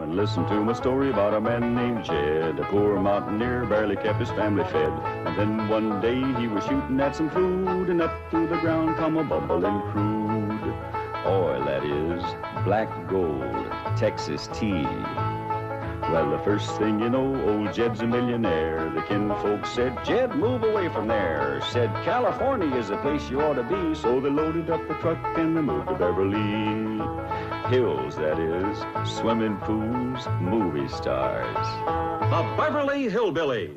and listen to my story about a man named Jed. A poor mountaineer barely kept his family fed. And then one day he was shooting at some food, and up through the ground come a bubbling crude oil, that is, black gold, Texas tea. Well, the first thing you know, old Jed's a millionaire. The kinfolk said, Jed, move away from there. Said, California is the place you ought to be. So they loaded up the truck and they moved to Beverley Hills, that is, swimming pools, movie stars. The Beverly Hillbillies.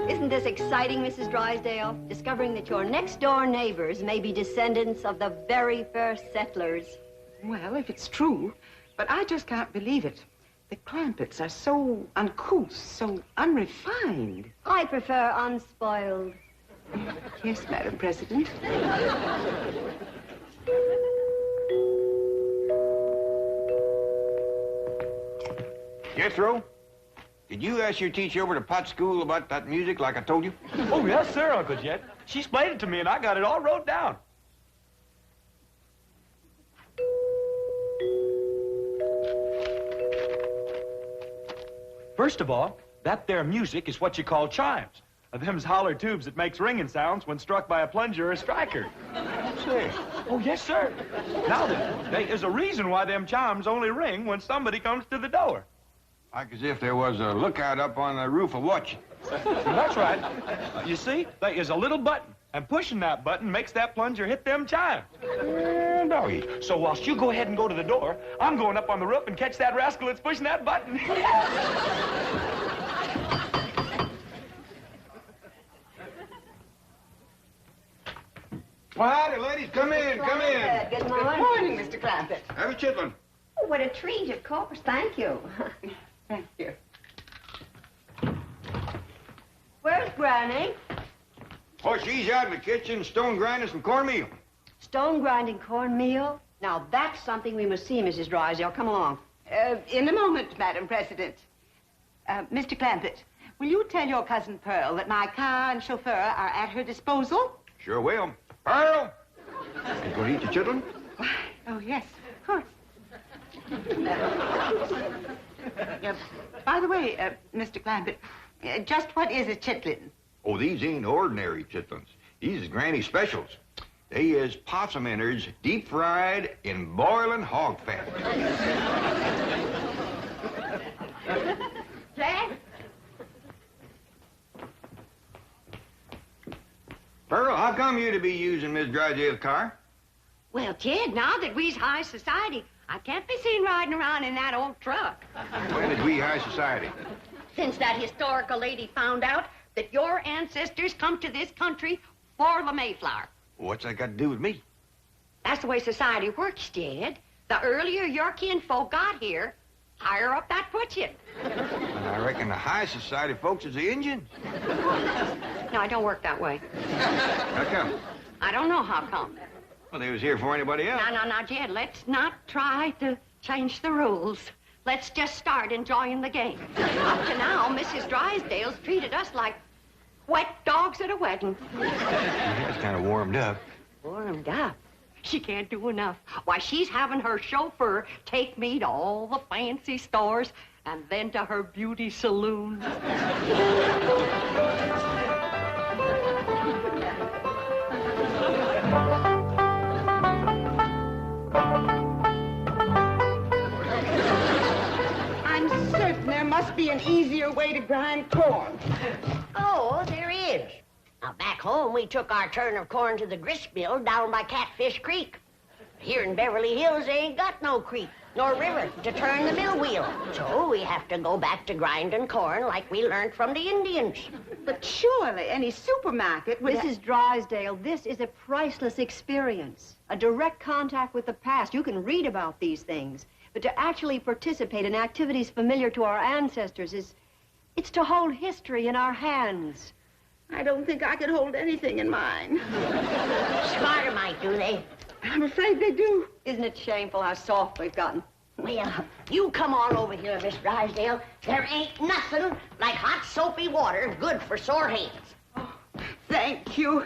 Isn't this exciting, Mrs. Drysdale? Discovering that your next-door neighbors may be descendants of the very first settlers. Well, if it's true, but I just can't believe it. The Clampetts are so uncouth, so unrefined. I prefer unspoiled. Yes, Madam President. Jethro, did you ask your teacher over to Pot School about that music like I told you? Oh, yes, sir, Uncle Jed. She explained it to me, and I got it all wrote down. First of all, that there music is what you call chimes. Them's holler tubes that makes ringing sounds when struck by a plunger or a striker. Say. Oh, yes, sir. Now then, there is a reason why them chimes only ring when somebody comes to the door. Like as if there was a lookout up on the roof of watching. That's right. You see, there is a little button, and pushing that button makes that plunger hit them chimes. Doggy. So whilst you go ahead and go to the door, I'm going up on the roof and catch that rascal that's pushing that button. Well, howdy, ladies. Come in, come in. Good Good morning. morning, Mr. Clampett. Have a chitlin. Oh, what a treat, of course. Thank you. Thank you. Where's Granny? Oh, she's out in the kitchen stone grinding some cornmeal. Stone grinding cornmeal? Now, that's something we must see, Mrs. Drysdale. Come along. In a moment, Madam President. Mr. Clampett, will you tell your cousin Pearl that my car and chauffeur are at her disposal? Sure will. Pearl! You gonna eat your chitlin? Oh, yes, of course. By the way, Mr. Clampett, just what is a chitlin? Oh, these ain't ordinary chitlins. These is Granny specials. They is possum innards deep fried in boiling hog fat. Jack? Pearl, how come you to be using Miss Drysdale's car? Well, Jed, now that we's high society, I can't be seen riding around in that old truck. When did we high society? Since that historical lady found out that your ancestors come to this country for the Mayflower. What's that got to do with me? That's the way society works, Jed. The earlier your kinfolk got here, higher up that puts you. And I reckon the high society folks is the Indians. No, it don't work that way. How come? I don't know how come. Well, they was here for anybody else. Now, Jed, let's not try to change the rules. Let's just start enjoying the game. Up to now, Mrs. Drysdale's treated us like wet dogs at a wedding. That's kind of warmed up. Warmed up? She can't do enough. Why, she's having her chauffeur take me to all the fancy stores and then to her beauty saloon. I'm certain there must be an easier way to grind corn. Oh, there is. Now, back home, we took our turn of corn to the grist mill down by Catfish Creek. Here in Beverly Hills, they ain't got no creek nor river to turn the mill wheel. So we have to go back to grinding corn like we learned from the Indians. But surely any supermarket would... Mrs. Drysdale, this is a priceless experience. A direct contact with the past. You can read about these things. But to actually participate in activities familiar to our ancestors it's to hold history in our hands. I don't think I could hold anything in mine. Smarter might, do they? I'm afraid they do. Isn't it shameful how soft we've gotten? Well, you come on over here, Miss Drysdale. There ain't nothing like hot soapy water good for sore hands. Oh, thank you.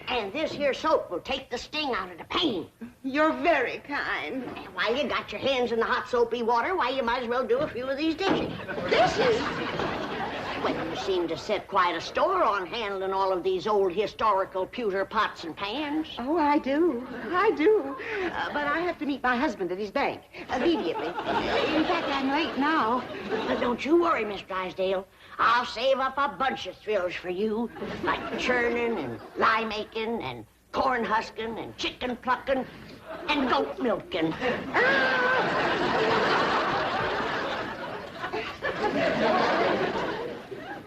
And this here soap will take the sting out of the pain. You're very kind. And while you got your hands in the hot soapy water, why, you might as well do a few of these dishes. Dishes? Well, you seem to set quite a store on handling all of these old historical pewter pots and pans. Oh, I do. I do. But I have to meet my husband at his bank immediately. In fact, I'm late now. But don't you worry, Miss Drysdale. I'll save up a bunch of thrills for you, like churning and lye making and corn husking and chicken plucking and goat milking.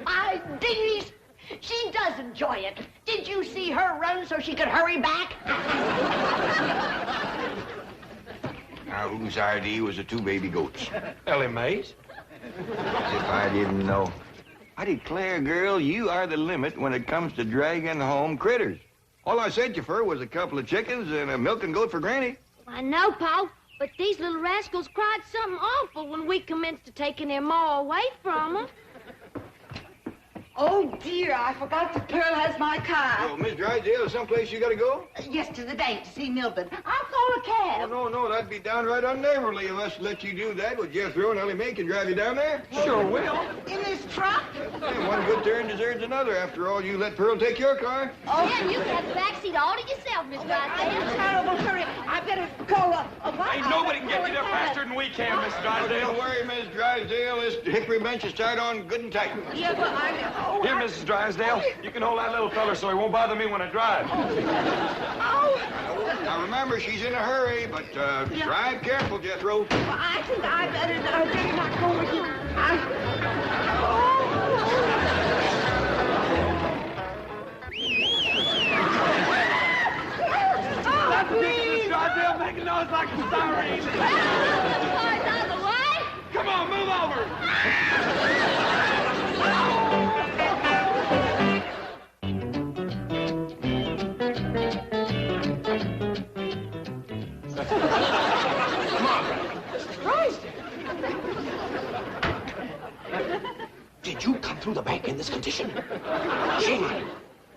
My dingies, she does enjoy it. Did you see her run so she could hurry back? Now, whose idea was the two baby goats? Ellie Mae's. As if I didn't know. I declare, girl, you are the limit when it comes to dragging home critters. All I sent you for was a couple of chickens and a milking goat for Granny. I know, Pa, but these little rascals cried something awful when we commenced to taking their ma away from them. Oh, dear, I forgot that Pearl has my car. Oh, Miss Drysdale, someplace you gotta go? Yes, to the bank to see Milburn. I'll call a cab. Oh, no, that'd be downright unneighborly of us to let you do that. Would Jethro and Ellie Mae can drive you down there? Sure will. In this truck? Yeah, one good turn deserves another. After all, you let Pearl take your car. Oh, yeah, you can have the back seat all to yourself, Miss I'm Drysdale. in a terrible hurry. I better call a what? Ain't nobody can get you there faster than we can, Miss Drysdale. Don't worry, Miss Drysdale. This hickory bench is tied on good and tight. Yeah, but Here, Mrs. Drysdale, you can hold that little fella so he won't bother me when I drive. Now, remember, she's in a hurry, but drive careful, Jethro. Well, I think I better not go with you. That's Mrs. Drysdale making noise like a siren. Car's out of the way. Come on, move over. Did you come through the bank in this condition? Jane,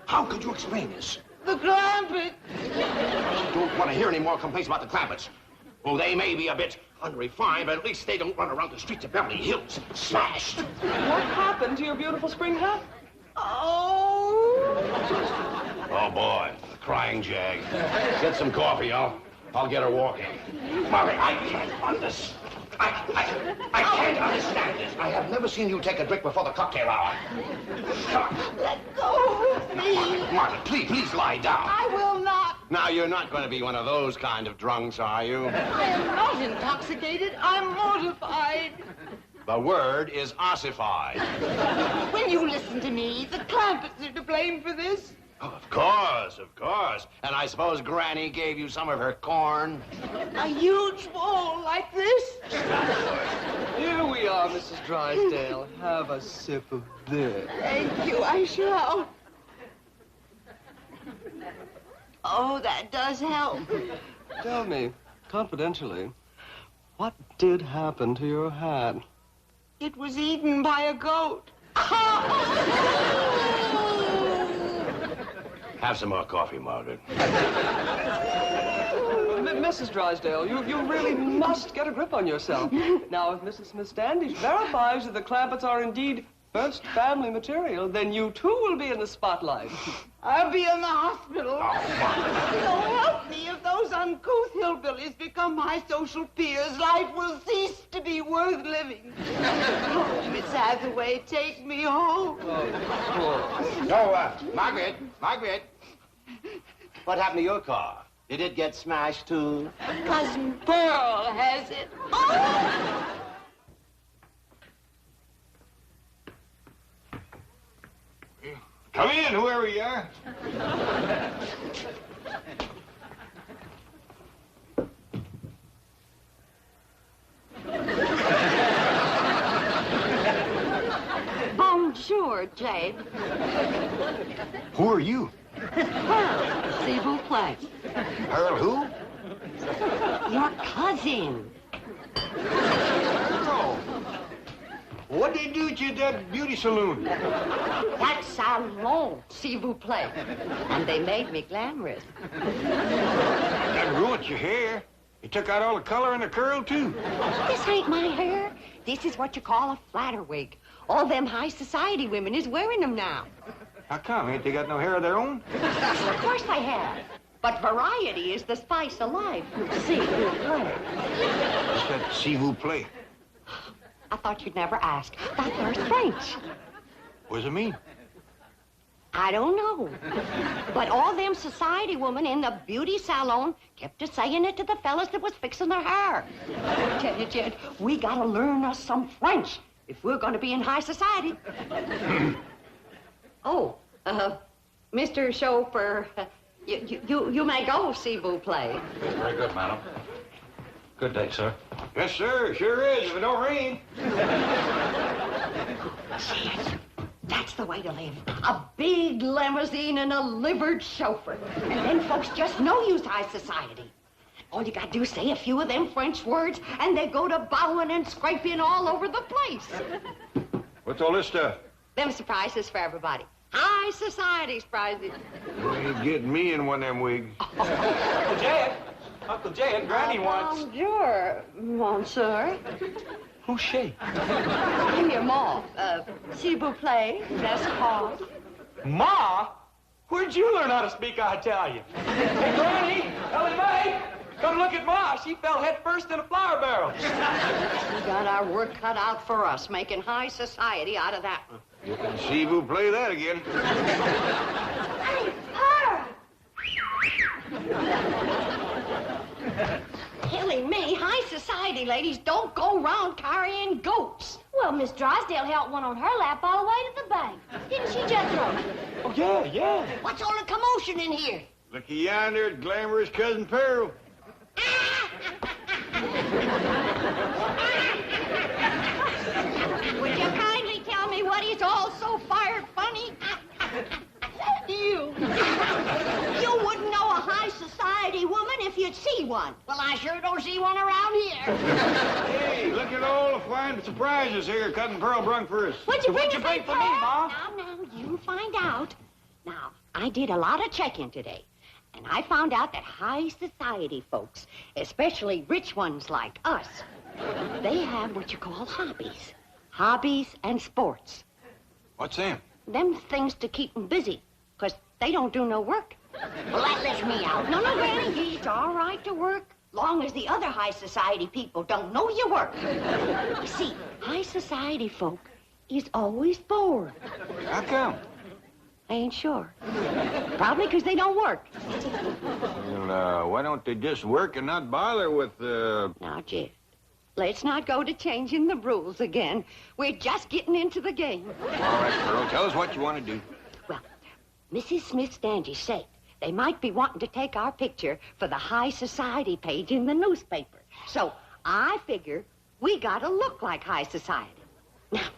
how could you explain this? The Clampett. I don't want to hear any more complaints about the Clampetts. Oh, they may be a bit unrefined, but at least they don't run around the streets of Beverly Hills smashed. What happened to your beautiful spring hat? Oh, boy, the crying jag. Get some coffee, I'll get her walking. Molly, I can't understand. I can't understand this. I have never seen you take a drink before the cocktail hour. Come on. let go of me. Margaret, please lie down. I will not. Now, you're not going to be one of those kind of drunks, are you? I am not intoxicated. I'm mortified. The word is ossified. Will you listen to me? The Clampetts are to blame for this. Oh, of course. And I suppose Granny gave you some of her corn? A huge bowl like this? Here we are, Mrs. Drysdale. Have a sip of this. Thank you, I shall. Oh, that does help. Tell me, confidentially, what did happen to your hat? It was eaten by a goat. Have some more coffee, Margaret. Mrs. Drysdale, you really must get a grip on yourself. Now, if Mrs. Smith Standish verifies that the Clampetts are indeed first family material, then you too will be in the spotlight. I'll be in the hospital. Oh, So help me, if those uncouth hillbillies become my social peers, life will cease to be worth living. Oh, Miss Hathaway, take me home. No, Margaret. What happened to your car? Did it get smashed, too? Cousin Pearl has it. Oh! Come in, whoever you are. Bonjour, Jade. Who are you? Pearl, s'il vous plaît. Pearl who? Your cousin. Oh. What did they do at you at that beauty saloon? That salon, s'il vous plaît. And they made me glamorous. That ruined your hair. You took out all the color and the curl, too. This ain't my hair. This is what you call a flatter wig. All them high society women is wearing them now. How come? Ain't they got no hair of their own? Of course they have. But variety is the spice of life. S'il vous plaît. What's that s'il vous plaît? I thought you'd never ask. That there's French. What does it mean? I don't know. But all them society women in the beauty salon kept saying it to the fellas that was fixing their hair. I tell you, Jed, we gotta learn us some French if we're gonna be in high society. Mr. Chauffeur, you may go, s'il vous plaît. Very good, madam. Good day, sir. Yes, sir. Sure is, if it don't rain. That's the way to live. A big limousine and a livered chauffeur. And then folks just know you's high society. All you gotta do is say a few of them French words, and they go to bowing and scraping all over the place. What's all this stuff? Them surprises for everybody. High society surprises. You ain't getting me in one of them wigs. Uncle Jed, Granny wants... Bonjour, monsieur. Who's she? I'm your ma. S'il vous plaît, that's called. Ma? Where'd you learn how to speak Italian? Hey, Granny, Ellen May, come look at Ma. She fell head first in a flour barrel. We got our work cut out for us, making high society out of that one. You can s'il vous play that again. Hey, Pearl! Killing me, high society ladies don't go around carrying goats. Well, Miss Drysdale held one on her lap all the way to the bank. Didn't she, Jethro? Oh, yeah. What's all the commotion in here? Looky yonder at glamorous Cousin Pearl. Would you kindly tell me what is all so fired funny? You. You wouldn't know a high society woman if you'd see one. Well, I sure don't see one around here. Hey, look at all the fine surprises here Cousin Pearl brung for us. What'd you bring for me, Ma? Now, you find out. Now, I did a lot of checking today, and I found out that high society folks, especially rich ones like us, they have what you call hobbies. Hobbies and sports. What's them? Them things to keep them busy, because they don't do no work. Well, that lets me out. No, Granny, it's all right to work, long as the other high society people don't know you work. You see, high society folk is always bored. How come? I ain't sure. Probably because they don't work. Well, why don't they just work and not bother with, Now, Jed, let's not go to changing the rules again. We're just getting into the game. All right, Pearl, tell us what you want to do. Well, Mrs. Smith Standish said they might be wanting to take our picture for the high society page in the newspaper. So I figure we gotta look like high society. Now,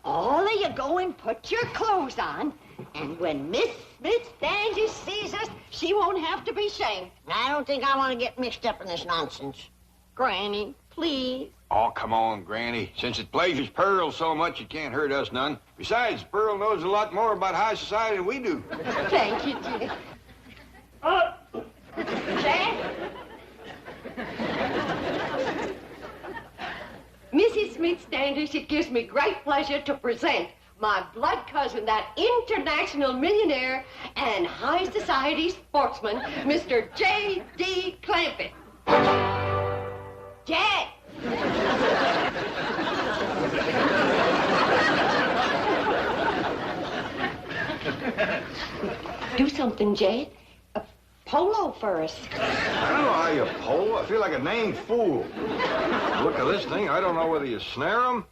all of you go and put your clothes on, and when Miss Smith Standish sees us, she won't have to be shamed. I don't think I want to get mixed up in this nonsense. Granny, please. Oh, come on, Granny. Since it pleasures Pearl so much, it can't hurt us none. Besides, Pearl knows a lot more about high society than we do. Thank you, Jed. Jed? Mrs. Smith Standish, it gives me great pleasure to present my blood cousin, that international millionaire and high society sportsman, Mr. J.D. Clampett. Jed! Do something, Jed. polo first. I don't know how you pole. I feel like a named fool. Look at this thing. I don't know whether you snare them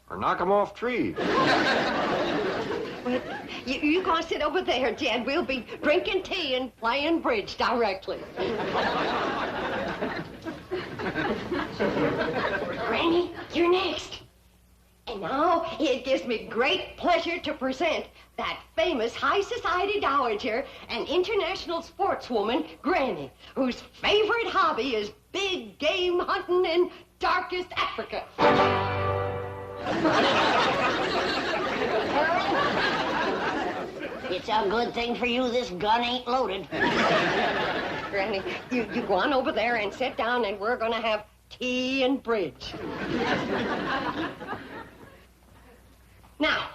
or knock them off trees. Well, you go sit over there, Jed. We'll be drinking tea and playing bridge directly. Granny, you're next. And now it gives me great pleasure to present that famous high society dowager and international sportswoman, Granny, whose favorite hobby is big game hunting in darkest Africa. It's a good thing for you this gun ain't loaded. Granny, you go on over there and sit down, and we're gonna have tea and bridge. Now,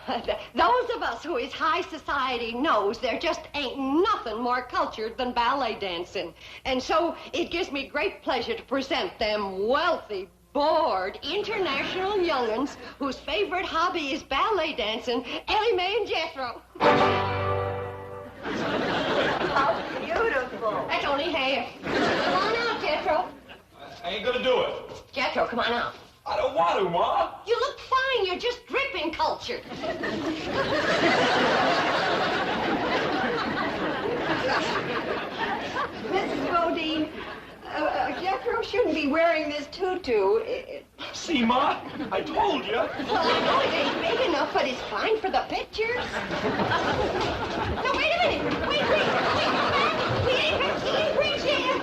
those of us who is high society knows there just ain't nothing more cultured than ballet dancing. And so it gives me great pleasure to present them wealthy, bored, international young'uns whose favorite hobby is ballet dancing, Ellie Mae and Jethro. How beautiful. That's only half. Come on out, Jethro. I ain't gonna do it. Jethro, come on out. I don't want to, Ma. You look fine. You're just dripping culture. Mrs. Bodine, Jethro shouldn't be wearing this tutu. See, Ma? I told you. Well, I know it ain't big enough, but it's fine for the pictures. No, wait a minute. Wait. We ain't got tea and bridge yet.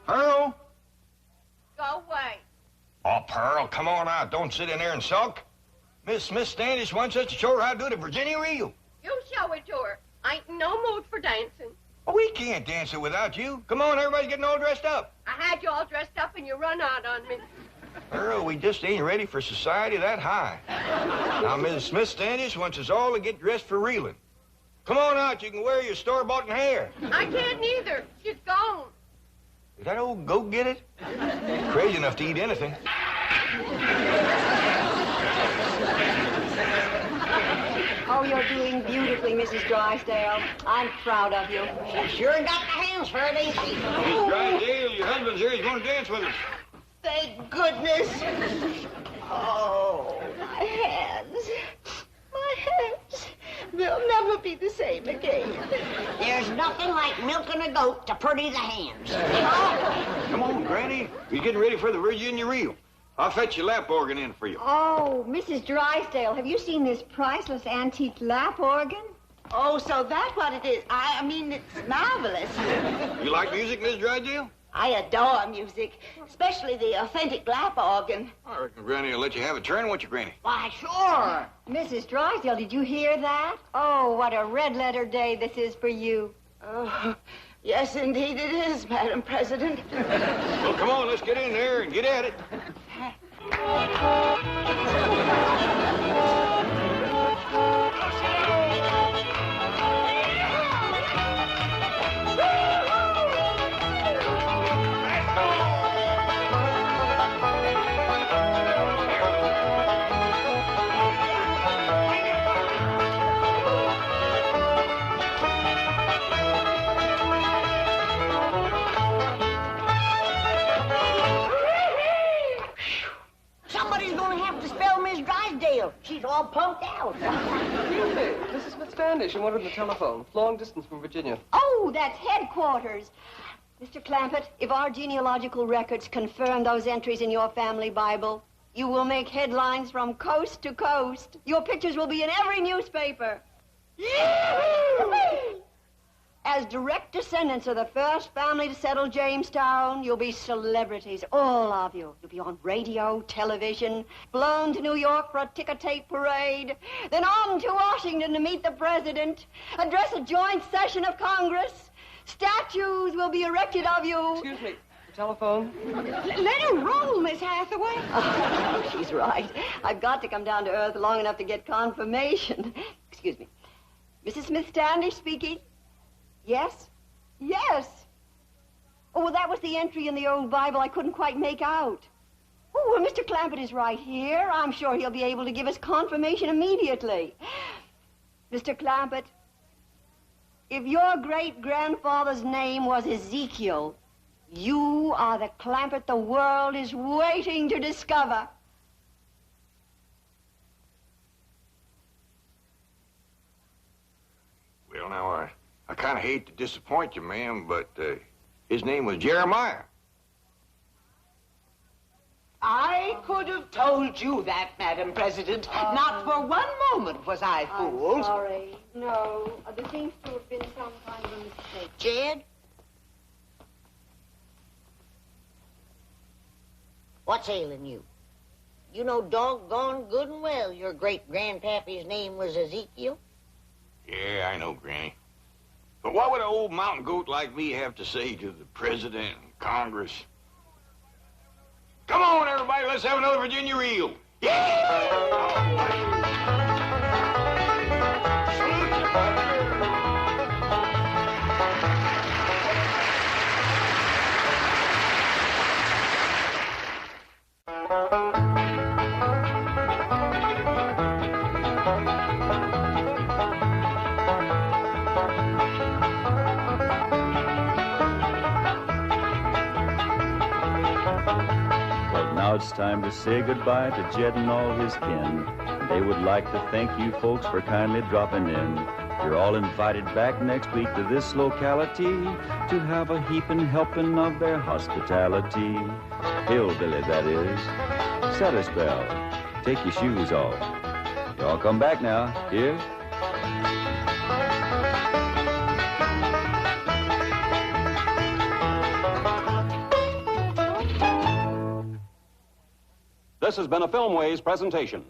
Pearl? Go away. Oh, Pearl, come on out. Don't sit in there and sulk. Miss Smith Standish wants us to show her how to do the Virginia reel. You show it to her. I ain't in no mood for dancing. Oh, we can't dance it without you. Come on, everybody's getting all dressed up. I had you all dressed up and you run out on me. Pearl, we just ain't ready for society that high. Now, Mrs. Smith Standish wants us all to get dressed for reeling. Come on out. You can wear your store-bought hair. I can't neither. She's gone. Is that old goat get it? Crazy enough to eat anything. Oh, you're doing beautifully, Mrs. Drysdale. I'm proud of you. She sure got the hands for it, ain't she? Miss Drysdale, your husband's here. He's going to dance with us. Thank goodness. Oh, my hands. My hands. They'll never be the same again. There's nothing like milking a goat to pretty the hands. Come on, Granny. We're getting ready for the Virginia reel. I'll fetch your lap organ in for you. Oh, Mrs. Drysdale, have you seen this priceless antique lap organ? Oh, so that's what it is. I mean, it's marvelous. You like music, Miss Drysdale? I adore music, especially the authentic lap organ. I reckon Granny will let you have a turn, won't you, Granny? Why, sure. Mrs. Drysdale, did you hear that? Oh, what a red-letter day this is for you. Oh, yes, indeed it is, Madam President. Well, come on, let's get in there and get at it. Somebody's gonna have to spell Miss Drysdale. She's all pumped out. Excuse me, Mrs. Smith Standish, you wanted the telephone. Long distance from Virginia. Oh, that's headquarters. Mr. Clampett, if our genealogical records confirm those entries in your family Bible, you will make headlines from coast to coast. Your pictures will be in every newspaper. As direct descendants of the first family to settle Jamestown, you'll be celebrities, all of you. You'll be on radio, television, flown to New York for a ticker-tape parade, then on to Washington to meet the president, address a joint session of Congress. Statues will be erected of you. Excuse me, the telephone? Let her roll, Miss Hathaway. Oh, she's right. I've got to come down to earth long enough to get confirmation. Excuse me. Mrs. Smith Standish speaking. Yes? Yes. Oh, well, that was the entry in the old Bible I couldn't quite make out. Oh, well, Mr. Clampett is right here. I'm sure he'll be able to give us confirmation immediately. Mr. Clampett, if your great-grandfather's name was Ezekiel, you are the Clampett the world is waiting to discover. Well, now, I kind of hate to disappoint you, ma'am, but his name was Jeremiah. I could have told you that, Madam President. Not for one moment was I fooled. I'm sorry. No, there seems to have been some kind of a mistake. Jed? What's ailing you? You know doggone good and well your great-grandpappy's name was Ezekiel. Yeah, I know, Granny. But what would an old mountain goat like me have to say to the president and Congress? Come on, everybody, let's have another Virginia reel. Yeah! Now it's time to say goodbye to Jed and all his kin. They would like to thank you folks for kindly dropping in. You're all invited back next week to this locality to have a heaping helping of their hospitality. Hillbilly, that is. Set a spell. Take your shoes off. Y'all come back now. Here? This has been a Filmways presentation.